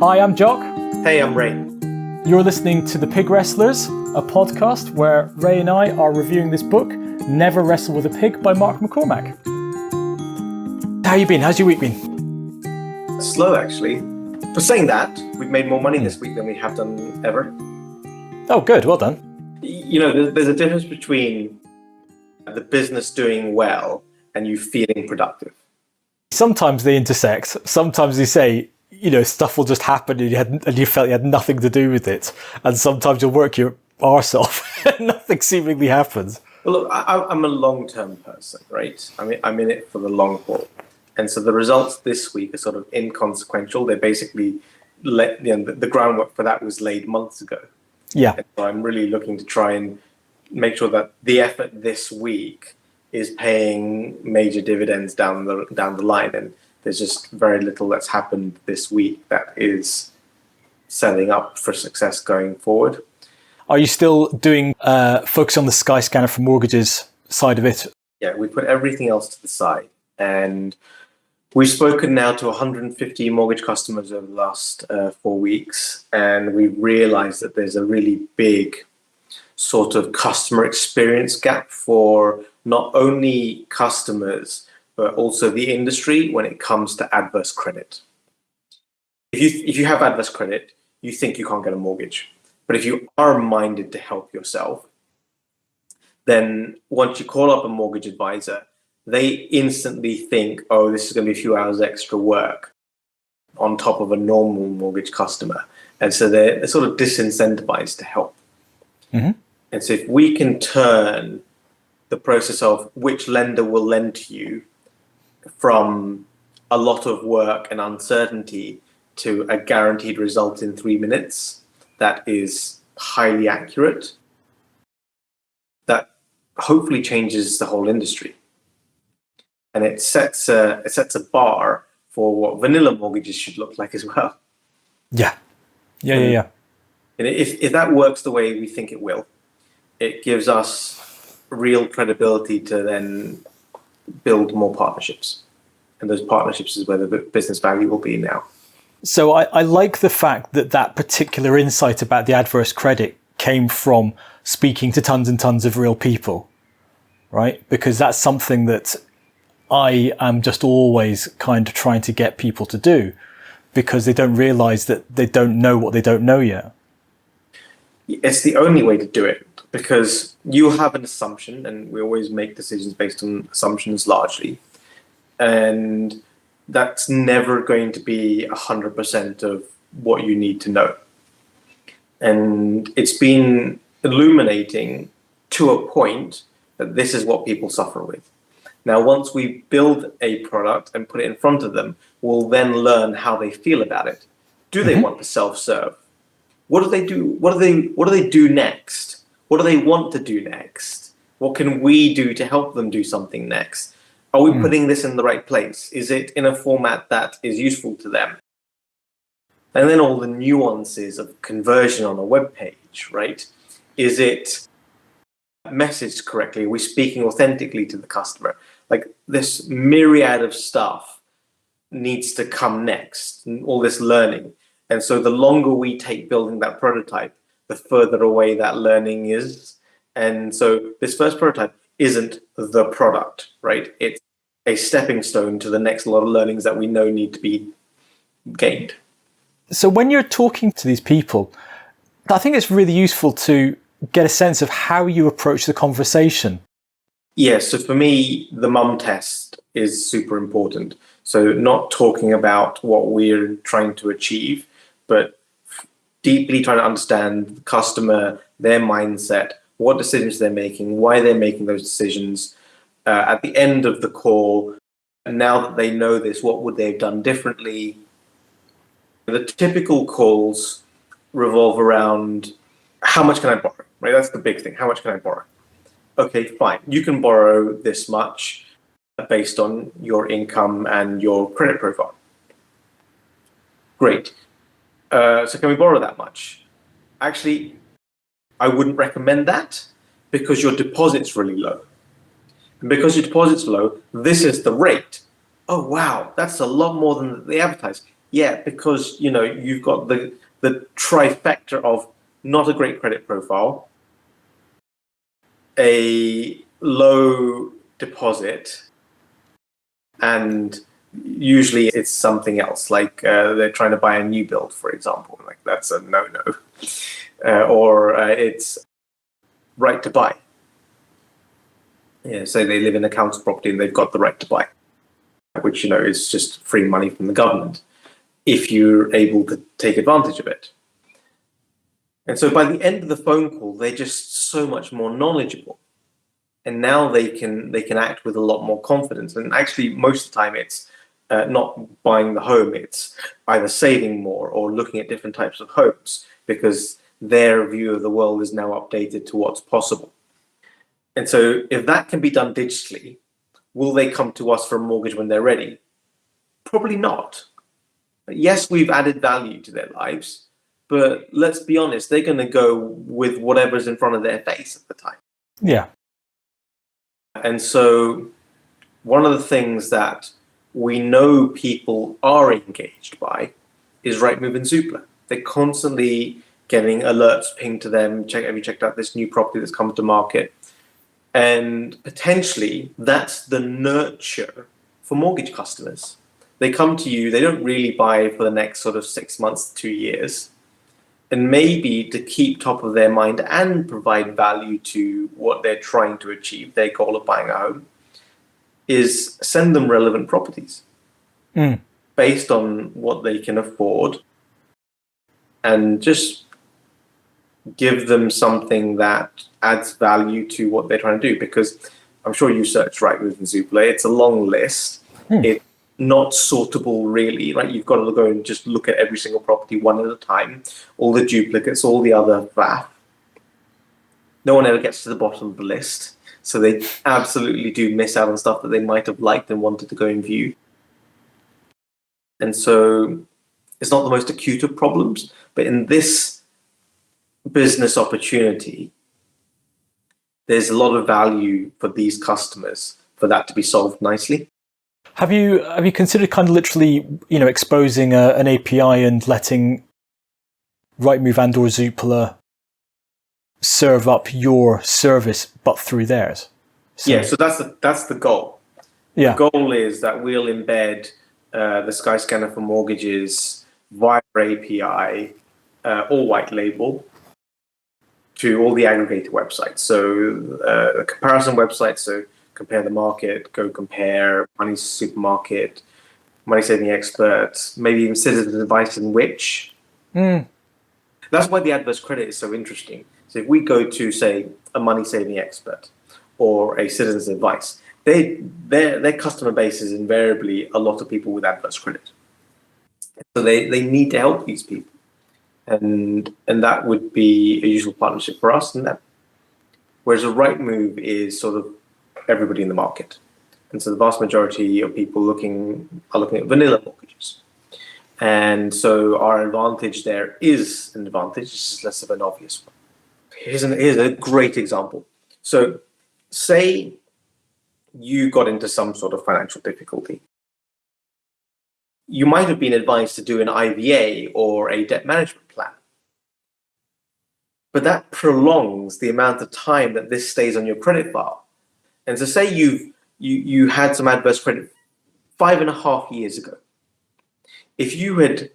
Hi, I'm Jock. Hey, I'm Ray. You're listening to The Pig Wrestlers, a podcast where Ray and I are reviewing this book, Never Wrestle With A Pig by Mark McCormack. How you been? How's your week been? Slow, actually. For saying that, we've made more money this week than we have done ever. Oh, good. Well done. You know, there's a difference between the business doing well and you feeling productive. Sometimes they intersect. Sometimes they say, stuff will just happen and you felt you had nothing to do with it. And sometimes you'll work your arse off and nothing seemingly happens. Well, look, I'm a long-term person, right? I mean, I'm in it for the long haul. And so the results this week are sort of inconsequential. They basically the groundwork for that was laid months ago. Yeah. And so I'm really looking to try and make sure that the effort this week is paying major dividends down the line. And there's just very little that's happened this week that is setting up for success going forward. Are you still doing focus on the Skyscanner for mortgages side of it? Yeah, we put everything else to the side. And we've spoken now to 150 mortgage customers over the last 4 weeks. And we realized that there's a really big sort of customer experience gap for not only customers, but also the industry when it comes to adverse credit. If you have adverse credit, you think you can't get a mortgage. But if you are minded to help yourself, then once you call up a mortgage advisor, they instantly think, oh, this is going to be a few hours extra work on top of a normal mortgage customer. And so they're sort of disincentivized to help. Mm-hmm. And so if we can turn the process of which lender will lend to you from a lot of work and uncertainty to a guaranteed result in 3 minutes that is highly accurate, that hopefully changes the whole industry. And it sets a bar for what vanilla mortgages should look like as well. Yeah. And if that works the way we think it will, it gives us real credibility to then build more partnerships. And those partnerships is where the business value will be now. So I like the fact that particular insight about the adverse credit came from speaking to tons and tons of real people, right? Because that's something that I am just always kind of trying to get people to do, because they don't realize that they don't know what they don't know yet. It's the only way to do it, because you have an assumption, and we always make decisions based on assumptions largely. And that's never going to be 100% of what you need to know. And it's been illuminating to a point that this is what people suffer with. Now, once we build a product and put it in front of them, we'll then learn how they feel about it. Do they want to self-serve? What do they do? What do they do next? What do they want to do next? What can we do to help them do something next? Are we putting this in the right place? Is it in a format that is useful to them? And then all the nuances of conversion on a web page, right? Is it messaged correctly? Are we speaking authentically to the customer? Like, this myriad of stuff needs to come next, all this learning. And so the longer we take building that prototype, the further away that learning is. And so this first prototype isn't the product, right? It's a stepping stone to the next lot of learnings that we know need to be gained. So when you're talking to these people, I think it's really useful to get a sense of how you approach the conversation. Yeah, so for me, the mum test is super important. So not talking about what we're trying to achieve, but deeply trying to understand the customer, their mindset, what decisions they're making, why they're making those decisions. At the end of the call, now that they know this, what would they have done differently? The typical calls revolve around, how much can I borrow? Right, that's the big thing. How much can I borrow? Okay, fine. You can borrow this much based on your income and your credit profile. Great. So can we borrow that much? Actually, I wouldn't recommend that because your deposit's really low. And because your deposit's low, this is the rate. Oh, wow, that's a lot more than they advertise. Yeah, because you've got the trifecta of not a great credit profile, a low deposit, and usually it's something else, like they're trying to buy a new build, for example. Like that's a no-no. Or it's right to buy. Yeah, say they live in a council property and they've got the right to buy, which is just free money from the government if you're able to take advantage of it. And so by the end of the phone call, they're just so much more knowledgeable. And now they can act with a lot more confidence. And actually, most of the time, it's not buying the home. It's either saving more or looking at different types of homes, because their view of the world is now updated to what's possible. And so if that can be done digitally, will they come to us for a mortgage when they're ready? Probably not. Yes, we've added value to their lives, but let's be honest, they're going to go with whatever's in front of their face at the time. Yeah. And so one of the things that we know people are engaged by is Rightmove and Zoopla. They're constantly getting alerts pinged to them. Have you checked out this new property that's come to market? And potentially that's the nurture for mortgage customers. They come to you, they don't really buy for the next sort of 6 months, 2 years. And maybe to keep top of their mind and provide value to what they're trying to achieve, their goal of buying a home, is send them relevant properties based on what they can afford, and just give them something that adds value to what they're trying to do. Because I'm sure you searched Rightmove and Zoopla. It's a long list. It's not sortable, really, right? You've got to go and just look at every single property one at a time, all the duplicates, all the other faff. No one ever gets to the bottom of the list. So they absolutely do miss out on stuff that they might have liked and wanted to go and view. And so it's not the most acute of problems, but in this business opportunity, there's a lot of value for these customers for that to be solved nicely. Have you considered kind of literally, exposing an API and letting Rightmove and or Zoopla serve up your service, but through theirs? So that's the goal. Yeah. The goal is that we'll embed the Skyscanner for mortgages via API or white label to all the aggregator websites. So a comparison website, so compare the market, go compare Money Supermarket, Money Saving Expert, maybe even Citizen Advice and Which. That's why the adverse credit is so interesting. So if we go to, say, a Money Saving Expert or a Citizen's Advice, their customer base is invariably a lot of people with adverse credit. So they need to help these people. And that would be a useful partnership for us and them. Whereas a Rightmove is sort of everybody in the market. And so the vast majority of people are looking at vanilla mortgages. And so our advantage there is an advantage, it's just less of an obvious one. Here's a great example. So say you got into some sort of financial difficulty. You might have been advised to do an IVA or a debt management plan. But that prolongs the amount of time that this stays on your credit file. And so say you had some adverse credit 5.5 years ago. If you had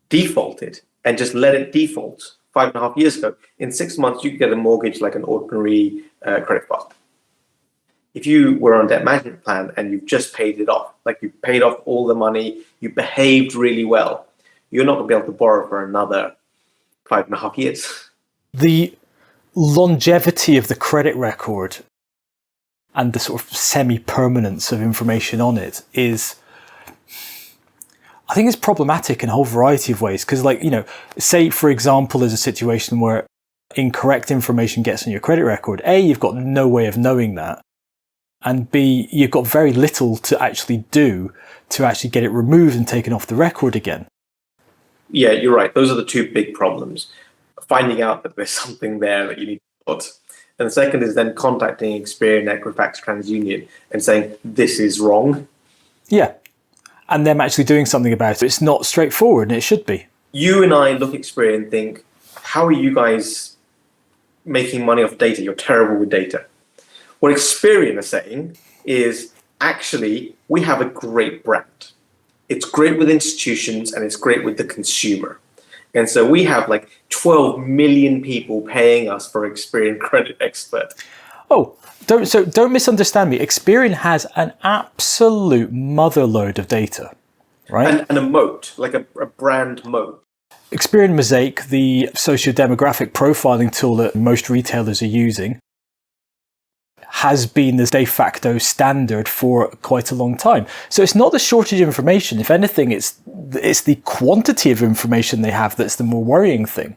defaulted and just let it default 5.5 years ago, in 6 months you could get a mortgage like an ordinary credit file. If you were on a debt management plan and you've just paid it off, like you paid off all the money, you behaved really well, you're not going to be able to borrow for another 5.5 years. The longevity of the credit record and the sort of semi-permanence of information on it is, I think it's problematic in a whole variety of ways. Because say, for example, there's a situation where incorrect information gets on your credit record. A, you've got no way of knowing that. And B, you've got very little to actually do to actually get it removed and taken off the record again. Yeah, you're right. Those are the two big problems. Finding out that there's something there that you need to put. And the second is then contacting Experian, Equifax, TransUnion and saying, this is wrong. Yeah. and them actually doing something about it. It's not straightforward, and it should be. You and I look at Experian and think, how are you guys making money off data? You're terrible with data. What Experian are saying is, actually, we have a great brand. It's great with institutions and it's great with the consumer. And so we have like 12 million people paying us for Experian Credit Expert. Oh, don't misunderstand me. Experian has an absolute motherlode of data, right? And a moat, like a brand moat. Experian Mosaic, the socio-demographic profiling tool that most retailers are using, has been the de facto standard for quite a long time. So it's not the shortage of information. If anything, it's the quantity of information they have that's the more worrying thing.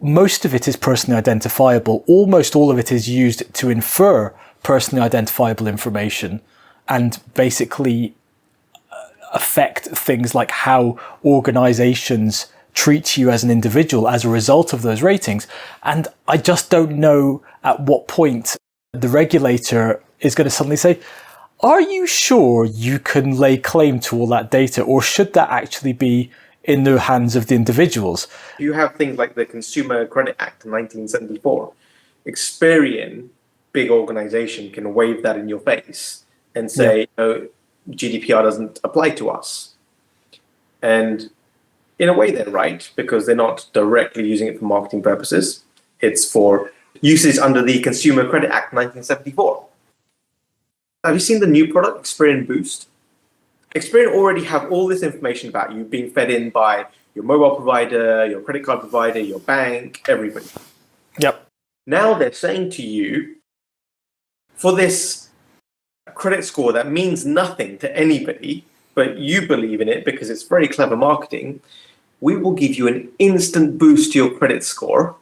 Most of it is personally identifiable. Almost all of it is used to infer personally identifiable information and basically affect things like how organizations treat you as an individual as a result of those ratings. And I just don't know at what point the regulator is going to suddenly say, are you sure you can lay claim to all that data, or should that actually be in the hands of the individuals? You have things like the Consumer Credit Act in 1974. Experian, big organization, can wave that in your face and say, no, GDPR doesn't apply to us. And in a way, they're right, because they're not directly using it for marketing purposes. It's for uses under the Consumer Credit Act 1974. Have you seen the new product, Experian Boost? Experian already have all this information about you being fed in by your mobile provider, your credit card provider, your bank, everybody. Yep. Now they're saying to you, for this credit score that means nothing to anybody, but you believe in it because it's very clever marketing, we will give you an instant boost to your credit score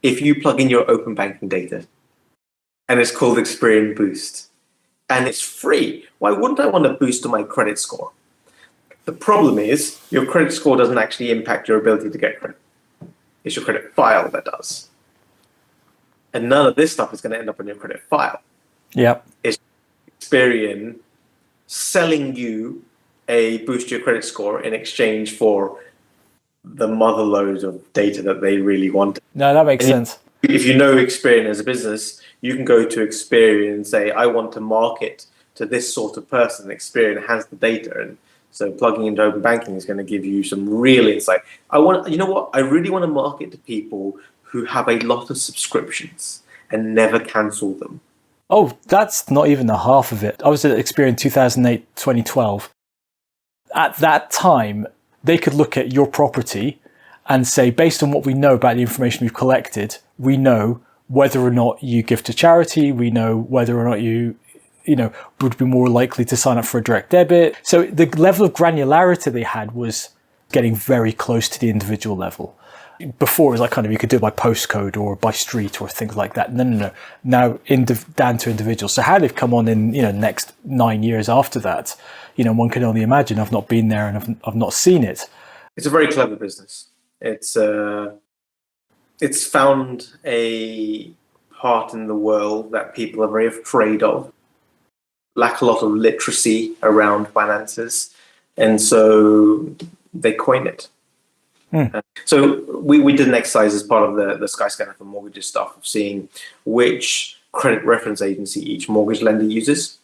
if you plug in your open banking data. And it's called Experian Boost. And it's free. Why wouldn't I want a boost to my credit score? The problem is your credit score doesn't actually impact your ability to get credit. It's your credit file that does. And none of this stuff is going to end up on your credit file. Yep. It's Experian selling you a boost to your credit score in exchange for the motherlode of data that they really want. No, that makes sense. If you know Experian as a business, you can go to Experian and say, I want to market to this sort of person. Experian has the data. And so plugging into open banking is going to give you some real insight. You know what? I really want to market to people who have a lot of subscriptions and never cancel them. Oh, that's not even the half of it. I was at Experian 2008, 2012. At that time, they could look at your property and say, based on what we know about the information we've collected, we know whether or not you give to charity, we know whether or not you would be more likely to sign up for a direct debit. So the level of granularity they had was getting very close to the individual level. Before it was like you could do it by postcode or by street or things like that. No. Now down to individuals. So how they've come on in next 9 years after that, one can only imagine. I've not been there and I've not seen it. It's a very clever business. It's found a part in the world that people are very afraid of, lack a lot of literacy around finances, and so they coin it. So we did an exercise as part of the Skyscanner for mortgages stuff of seeing which credit reference agency each mortgage lender uses.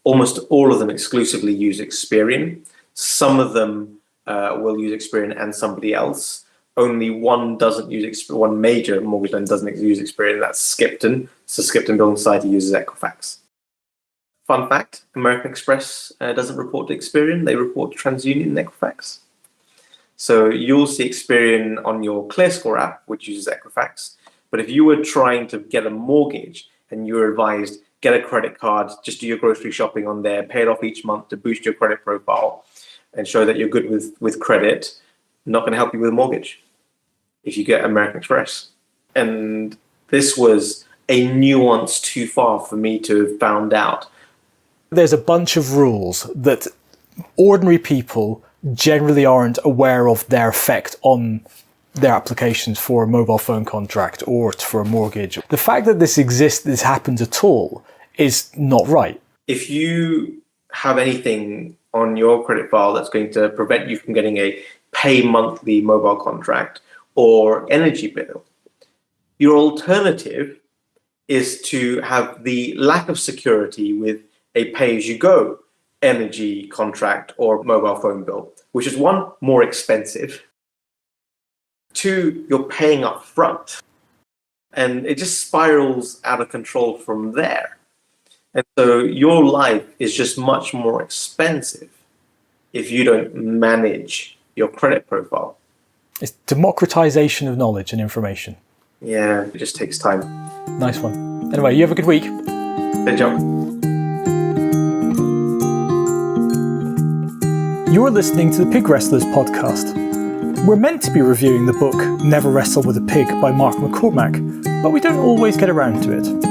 Almost all of them exclusively use Experian. Some of them will use Experian and somebody else. Only one doesn't use one major mortgage lender doesn't use Experian. That's Skipton. So Skipton Building Society uses Equifax. Fun fact: American Express doesn't report to Experian. They report to TransUnion and Equifax. So you'll see Experian on your ClearScore app, which uses Equifax. But if you were trying to get a mortgage and you were advised, get a credit card, just do your grocery shopping on there, pay it off each month to boost your credit profile and show that you're good with credit, not going to help you with a mortgage if you get American Express. And this was a nuance too far for me to have found out. There's a bunch of rules that ordinary people generally aren't aware of their effect on their applications for a mobile phone contract or for a mortgage. The fact that this exists, this happens at all, is not right. If you have anything on your credit file that's going to prevent you from getting a pay monthly mobile contract or energy bill. Your alternative is to have the lack of security with a pay-as-you-go energy contract or mobile phone bill, which is one, more expensive, two, you're paying up front, and it just spirals out of control from there. And so your life is just much more expensive if you don't manage your credit profile. It's democratization of knowledge and information. Yeah, it just takes time. Nice one. Anyway, you have a good week. Good job. You're listening to the Pig Wrestlers podcast. We're meant to be reviewing the book Never Wrestle With A Pig by Mark McCormack, but we don't always get around to it.